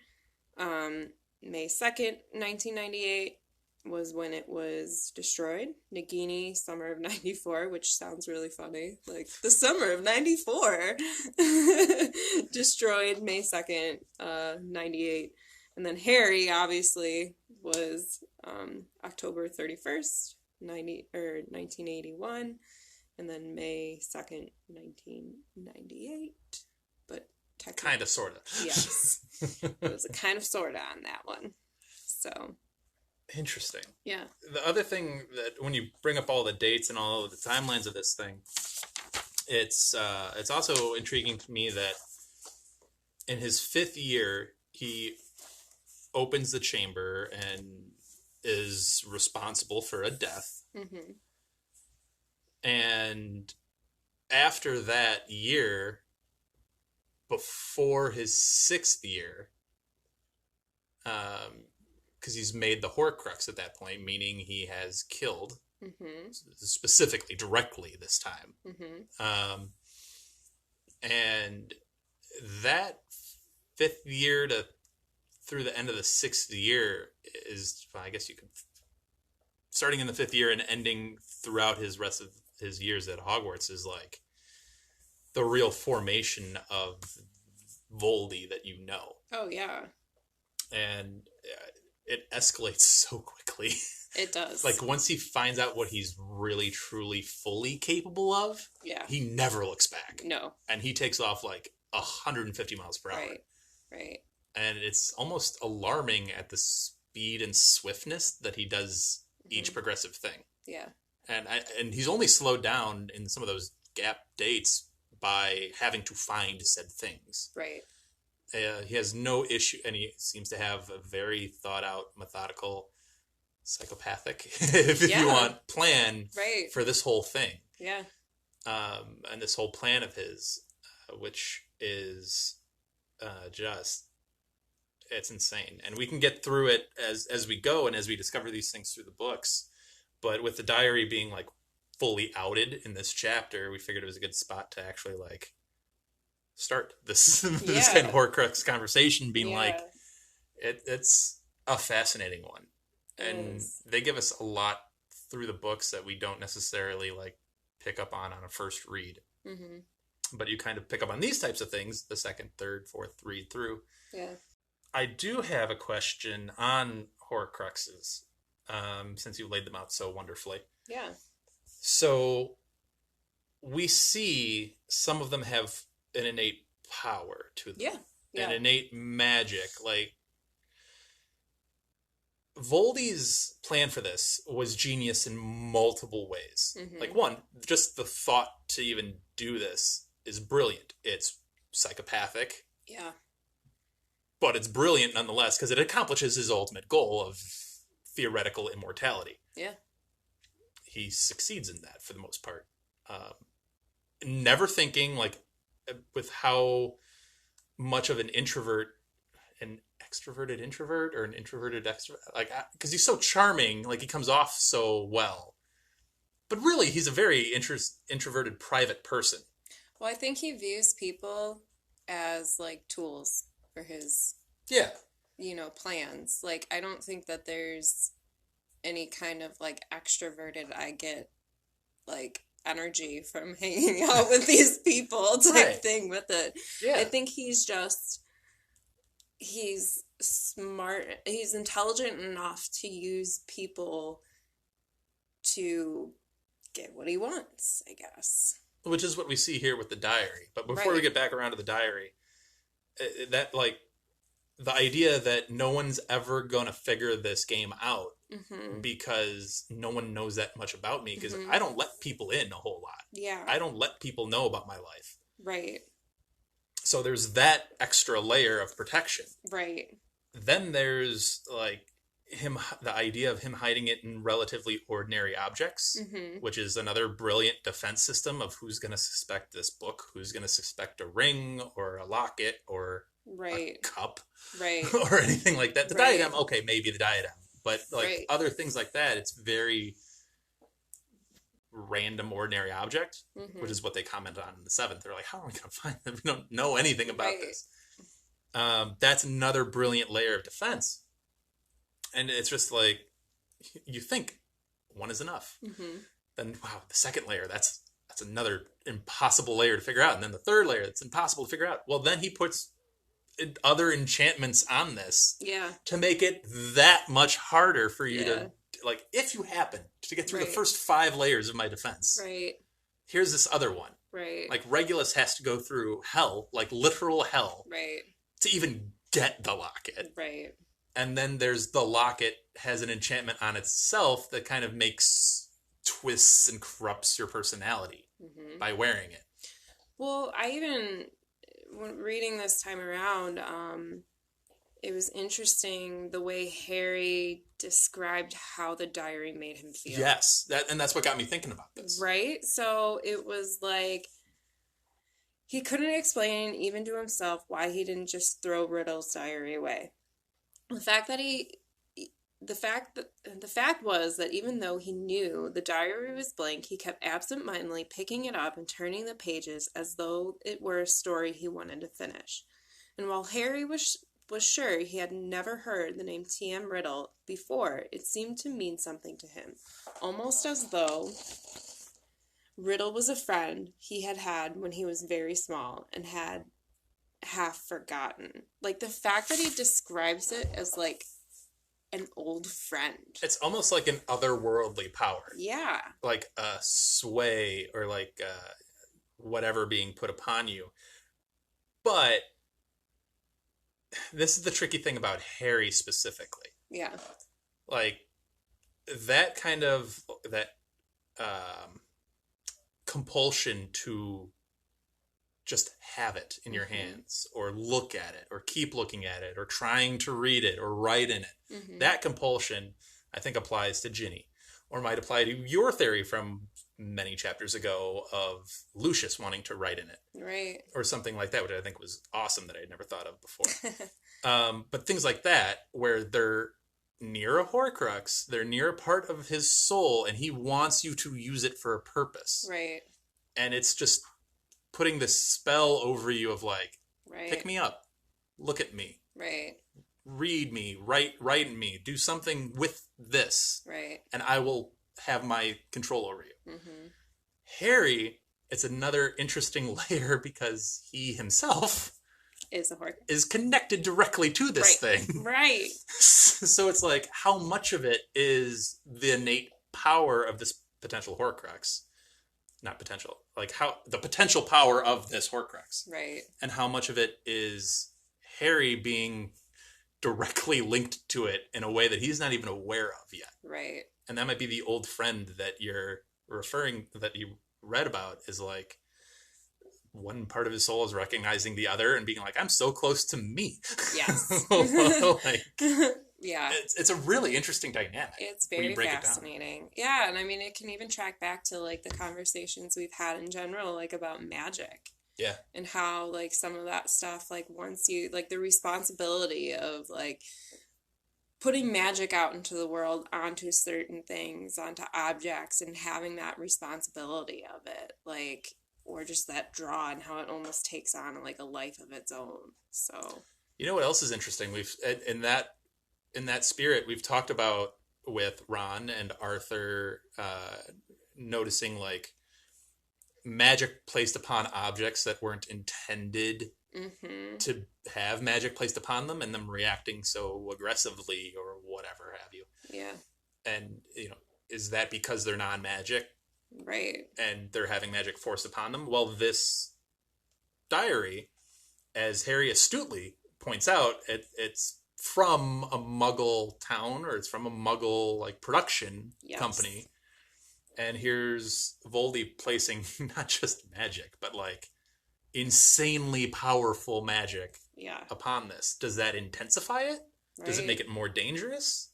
May 2nd, 1998 was when it was destroyed. Nagini, summer of 94, which sounds really funny. Like, the summer of 94. Destroyed May 2nd, 98. And then Harry, obviously, was October 31st, 1981. And then May 2nd, 1998. But technically... Kind of, sort of. Yes. It was kind of sorta on that one. So Interesting. yeah. The other thing that when you bring up all the dates and all of the timelines of this thing, it's also intriguing to me that in his 5th year, he opens the chamber and is responsible for a death. Mm-hmm. And after that year, before his 6th year, because he's made the Horcrux at that point, meaning he has killed, specifically, directly this time. And that 5th year to through the end of the 6th year is, I guess you could, starting in the 5th year and ending throughout his rest of his years at Hogwarts is like the real formation of Voldy that you know. Oh, yeah. And it escalates so quickly. It does. Like, once he finds out what he's really, truly, fully capable of, yeah, he never looks back. No. And he takes off like 150 miles per hour. Right. And it's almost alarming at the speed and swiftness that he does each progressive thing. Yeah. And he's only slowed down in some of those gap dates by having to find said things. Right. He has no issue, and he seems to have a very thought out, methodical, psychopathic, if you want, plan for this whole thing. Yeah. And this whole plan of his, which is just, it's insane. And we can get through it as we go and as we discover these things through the books. But with the diary being like fully outed in this chapter, we figured it was a good spot to actually like start this this kind of Horcrux conversation, being like, it's a fascinating one. And they give us a lot through the books that we don't necessarily like pick up on a first read. But you kind of pick up on these types of things the second, third, fourth read through. Yeah. I do have a question on Horcruxes, since you laid them out so wonderfully. Yeah. So we see some of them have an innate power to them. Yeah. An innate magic. Like, Voldy's plan for this was genius in multiple ways. Like, one, just the thought to even do this is brilliant. It's psychopathic. Yeah. But it's brilliant nonetheless because it accomplishes his ultimate goal of theoretical immortality. Yeah. He succeeds in that for the most part. Never thinking, like, with how much of an introvert, an extroverted introvert or an introverted extrovert, like, because he's so charming, like, he comes off so well. But really, he's a very introverted private person. Well, I think he views people as, like, tools for his, plans. Like, I don't think that there's any kind of, like, extroverted, I get, like, energy from hanging out with these people type thing with it. Yeah. I think he's smart, he's intelligent enough to use people to get what he wants, I guess. Which is what we see here with the diary. But before we get back around to the diary, that, like, the idea that no one's ever going to figure this game out because no one knows that much about me, because I don't let people in a whole lot. Yeah. I don't let people know about my life. Right. So there's that extra layer of protection. Right. Then there's, like, the idea of him hiding it in relatively ordinary objects, which is another brilliant defense system of who's going to suspect this book, who's going to suspect a ring or a locket or a cup or anything like that. The diadem, okay, maybe the diadem, but like other things like that, it's very random, ordinary object, which is what they comment on in the 7th. They're like, how are we going to find them? We don't know anything about this. That's another brilliant layer of defense. And it's just like, you think one is enough. Then, wow, the second layer, that's another impossible layer to figure out. And then the third layer, it's impossible to figure out. Well, then he puts other enchantments on this to make it that much harder for you to, like, if you happen to get through the first 5 layers of my defense, here's this other one. Like, Regulus has to go through hell, like literal hell, to even get the locket. Right. And then there's the locket has an enchantment on itself that kind of makes twists and corrupts your personality by wearing it. Well, I even, when reading this time around, it was interesting the way Harry described how the diary made him feel. Yes, that's what got me thinking about this. Right? So it was like, he couldn't explain, even to himself, why he didn't just throw Riddle's diary away. The fact was that even though he knew the diary was blank, he kept absentmindedly picking it up and turning the pages as though it were a story he wanted to finish. And while Harry was sure he had never heard the name T.M. Riddle before, it seemed to mean something to him, almost as though Riddle was a friend he had had when he was very small and had half forgotten. Like, the fact that he describes it as, like, an old friend. It's almost like an otherworldly power. Yeah. Like a sway or like whatever being put upon you. But this is the tricky thing about Harry specifically. Yeah. Like, that kind of, compulsion to just have it in your hands or look at it or keep looking at it or trying to read it or write in it. That compulsion, I think, applies to Ginny, or might apply to your theory from many chapters ago of Lucius wanting to write in it. Right. Or something like that, which I think was awesome that I'd never thought of before. But things like that, where they're near a Horcrux, they're near a part of his soul, and he wants you to use it for a purpose. Right. And it's just putting this spell over you of like, right. Pick me up, look at me, right. Read me, write in me, do something with this, right. And I will have my control over you. Harry, it's another interesting layer because he himself is a Horcrux, is connected directly to this thing. Right. So it's like, how much of it is the innate power of this potential Horcrux? Not potential, like how the potential power of this Horcrux. Right. And how much of it is Harry being directly linked to it in a way that he's not even aware of yet. Right. And that might be the old friend that you're that you read about, is like one part of his soul is recognizing the other and being like, I'm so close to me. Yes. Like, yeah. It's a really interesting dynamic. It's very fascinating. Yeah, and I mean, it can even track back to like the conversations we've had in general, like about magic. Yeah. And how like some of that stuff, like once you, like the responsibility of like putting magic out into the world, onto certain things, onto objects, and having that responsibility of it, like, or just that draw and how it almost takes on like a life of its own. So, you know what else is interesting? We've in that spirit, we've talked about with Ron and Arthur noticing like magic placed upon objects that weren't intended to have magic placed upon them, and them reacting so aggressively or whatever have you. Yeah. And, you know, is that because they're non-magic? Right. And they're having magic forced upon them? Well, this diary, as Harry astutely points out, it's from a Muggle town, or it's from a Muggle like production company. And here's Voldy placing not just magic, but like insanely powerful magic upon this. Does that intensify it? Right. Does it make it more dangerous?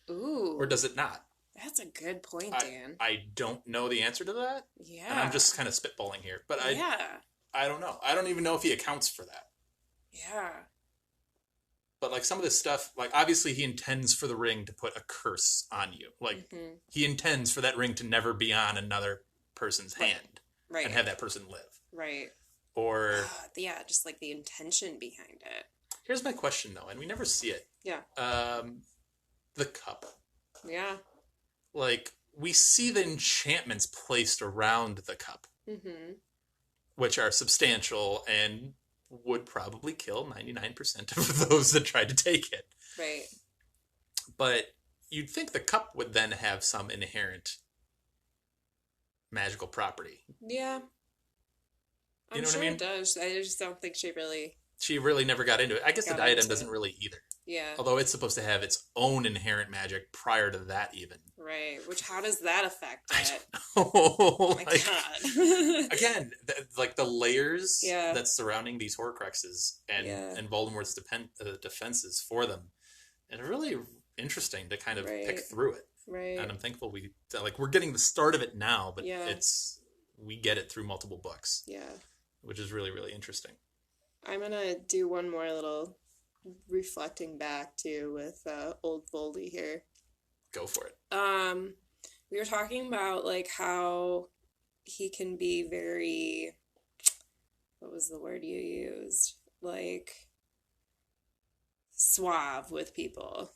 Ooh. Or does it not? That's a good point, Dan. I don't know the answer to that. Yeah. And I'm just kind of spitballing here. But I don't know. I don't even know if he accounts for that. Yeah. But like some of this stuff, like obviously he intends for the ring to put a curse on you. Like he intends for that ring to never be on another person's hand. Right. And have that person live. Right. Or just like the intention behind it. Here's my question though, and we never see it. Yeah. The cup. Yeah. Like we see the enchantments placed around the cup. Which are substantial and would probably kill 99% of those that tried to take it. Right. But you'd think the cup would then have some inherent magical property. Yeah. I'm sure it does. I just don't think she really She really never got into it. I guess the diadem doesn't really either. Yeah. Although it's supposed to have its own inherent magic prior to that even. Right. Which, how does that affect it? Oh my God. Again, like the layers Yeah. that's surrounding these Horcruxes and Voldemort's defenses for them. And really interesting to kind of pick through it. Right. And I'm thankful we're getting the start of it now, but Yeah. we get it through multiple books. Yeah. Which is really, really interesting. I'm gonna do one more little reflecting back too with old Voldy here. Go for it. We were talking about like how he can be very, what was the word you used? Like suave with people,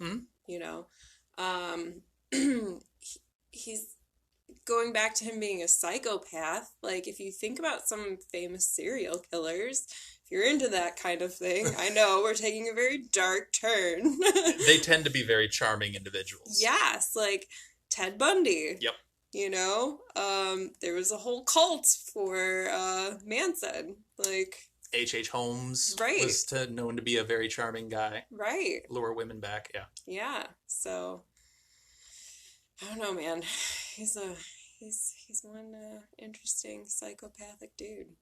you know. He's going back to him being a psychopath. Like if you think about some famous serial killers, if you're into that kind of thing, I know we're taking a very dark turn. They tend to be very charming individuals. Yes, like Ted Bundy. Yep. You know, there was a whole cult for Manson. Like H.H. Holmes Right. was known to be a very charming guy. Right. Lure women back, yeah. Yeah. So I don't know, man. He's one interesting psychopathic dude.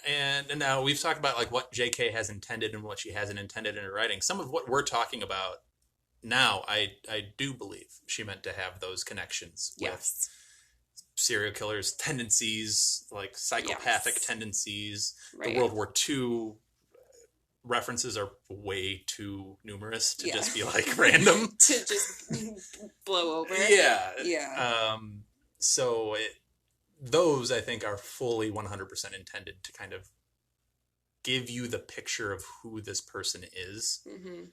And now we've talked about like what J.K. has intended and what she hasn't intended in her writing. Some of what we're talking about now, I do believe she meant to have those connections with serial killers' tendencies, like psychopathic tendencies. Right. The World War II references are way too numerous to just be like random. To just blow over. Yeah. Yeah. So those, I think, are fully 100% intended to kind of give you the picture of who this person is. Mm-hmm.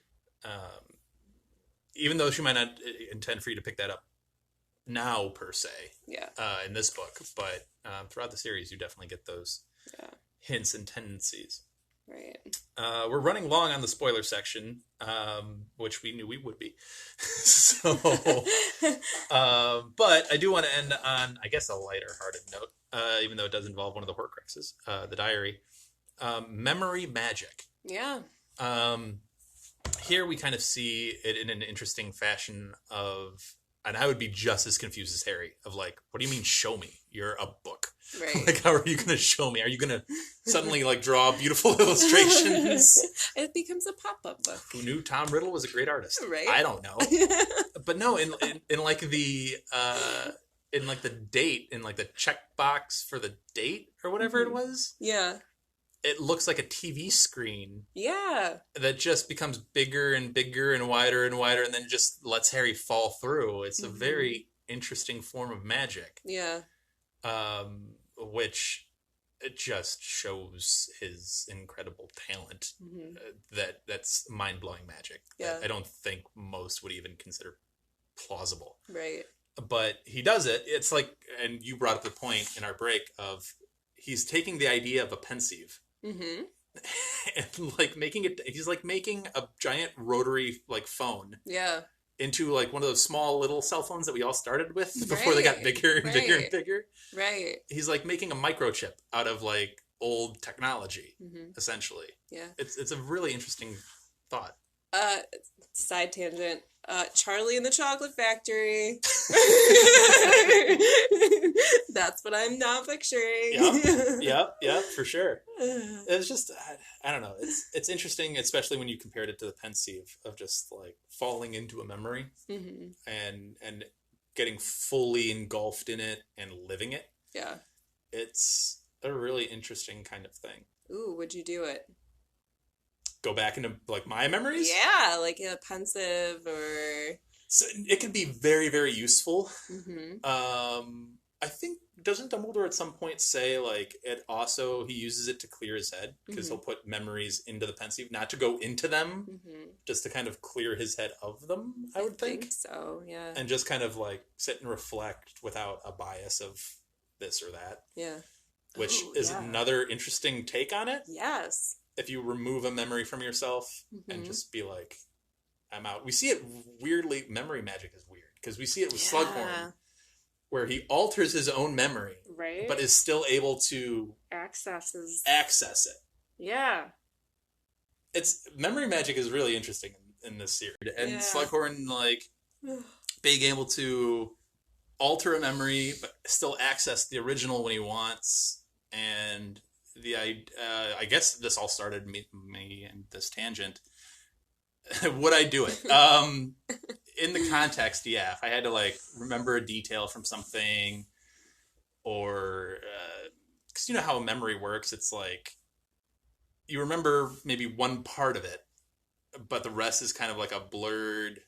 Even though she might not intend for you to pick that up now, per se, in this book. But throughout the series, you definitely get those hints and tendencies. Right. We're running long on the spoiler section, which we knew we would be. So, but I do want to end on, I guess, a lighter-hearted note, even though it does involve one of the Horcruxes, the diary. Memory magic. Yeah. Here we kind of see it in an interesting fashion of, and I would be just as confused as Harry, of like, what do you mean show me? You're a book. Right. Like, how are you going to show me? Are you going to suddenly like draw beautiful illustrations? It becomes a pop-up book. Who knew Tom Riddle was a great artist? Right. I don't know. But no, in like the date, in like the checkbox for the date or whatever it was. Yeah. It looks like a TV screen. Yeah. That just becomes bigger and bigger and wider, and then just lets Harry fall through. It's a very interesting form of magic. Yeah. Which it just shows his incredible talent. That's mind-blowing magic. Yeah. I don't think most would even consider plausible. Right. But he does it. It's like, and you brought up the point in our break of he's taking the idea of a pensieve. Mm-hmm. And like he's like making a giant rotary like phone. Yeah. Into like one of those small little cell phones that we all started with before they got bigger and bigger and bigger. Right. He's like making a microchip out of like old technology, essentially. Yeah. It's a really interesting thought. Side tangent. Charlie and the Chocolate Factory. That's what I'm now picturing. Yep, for sure. It's just, I don't know. It's interesting, especially when you compared it to the pensieve of just like falling into a memory and getting fully engulfed in it and living it. Yeah. It's a really interesting kind of thing. Ooh, would you do it? Go back into like my memories? Yeah, like a pensive or... So it can be very, very useful. I think, doesn't Dumbledore at some point say like he uses it to clear his head because he'll put memories into the pensieve, not to go into them, just to kind of clear his head of them, I would think. So, yeah. And just kind of like sit and reflect without a bias of this or that. Yeah. Which is another interesting take on it. Yes. If you remove a memory from yourself and just be like, I'm out. We see it weirdly. Memory magic is weird because we see it with Slughorn, where he alters his own memory, but is still able to access it. Yeah. it's memory magic is really interesting in this series, and Slughorn like being able to alter a memory but still access the original when he wants, and I guess this all started me and this tangent. Would I do it? In the context, yeah. If I had to like remember a detail from something, or because you know how memory works, it's like you remember maybe one part of it, but the rest is kind of like a blurred,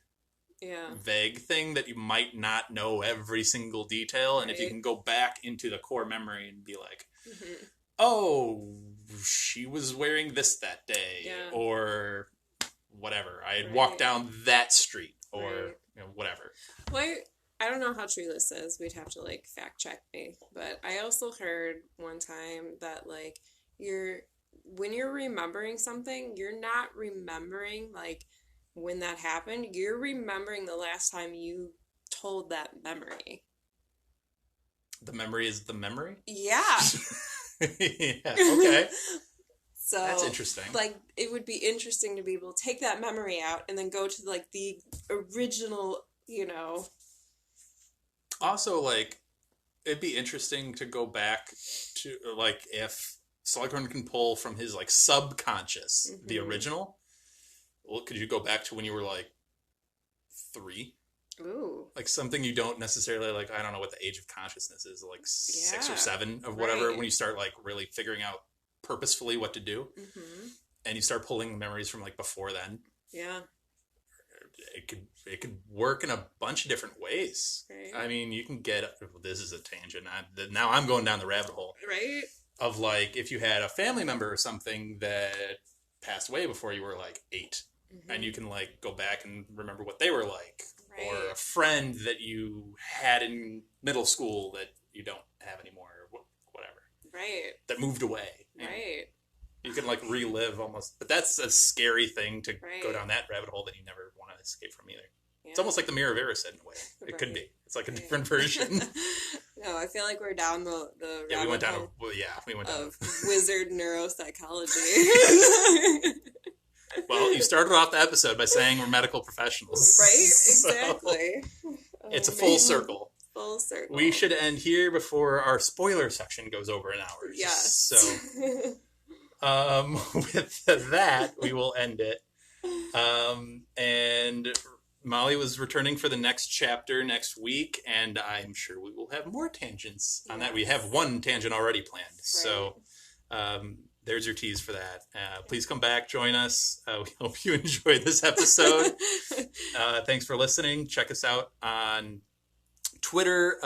vague thing that you might not know every single detail. And if you can go back into the core memory and be like, oh, she was wearing this that day, or whatever. I had walked down that street, or you know, whatever. Well, I don't know how true this is. We'd have to like fact check me. But I also heard one time that like when you're remembering something, you're not remembering like when that happened. You're remembering the last time you told that memory. The memory is the memory? Yeah. Yeah, okay. So that's interesting. Like, it would be interesting to be able to take that memory out and then go to like the original, you know. Also, like, it'd be interesting to go back to like if Slughorn can pull from his like subconscious the original. Well, could you go back to when you were like 3? Ooh. Like something you don't necessarily like. I don't know what the age of consciousness is, like 6 or 7 of whatever. When you start like really figuring out purposefully what to do, and you start pulling memories from like before then. Yeah, it could work in a bunch of different ways. Right. I mean, you can get. This is a tangent. Now I'm going down the rabbit hole. Right. Of like if you had a family member or something that passed away before you were like 8, and you can like go back and remember what they were like, or a friend that you had in middle school that you don't have anymore, or whatever. Right. That moved away. Right. You can like relive almost, but that's a scary thing to go down that rabbit hole that you never want to escape from either. Yeah. It's almost like the Mirror of Erised in a way. It could be. It's like a different version. No, I feel like we're down the rabbit we went down. hole We went down of wizard neuropsychology. Well, you started off the episode by saying we're medical professionals, right? Exactly. So it's a full circle. Full circle. We should end here before our spoiler section goes over an hour. Yes. So, with that, we will end it. And Molly was returning for the next chapter next week, and I'm sure we will have more tangents on that. We have one tangent already planned. Right. So, there's your tease for that. Please come back, join us. We hope you enjoyed this episode. Thanks for listening. Check us out on Twitter.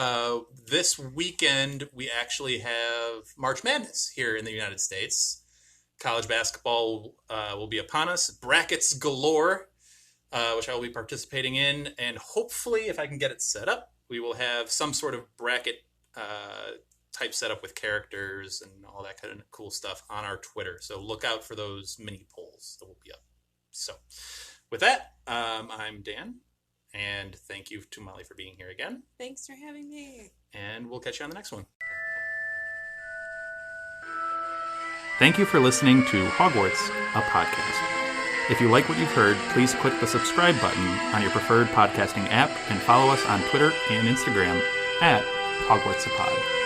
This weekend, we actually have March Madness here in the United States. College basketball will be upon us. Brackets galore, which I will be participating in. And hopefully, if I can get it set up, we will have some sort of bracket type setup with characters and all that kind of cool stuff on our Twitter. So look out for those mini polls that will be up. So with that, I'm Dan. And thank you to Molly for being here again. Thanks for having me. And we'll catch you on the next one. Thank you for listening to Hogwarts, a podcast. If you like what you've heard, please click the subscribe button on your preferred podcasting app and follow us on Twitter and Instagram at Hogwarts a Pod.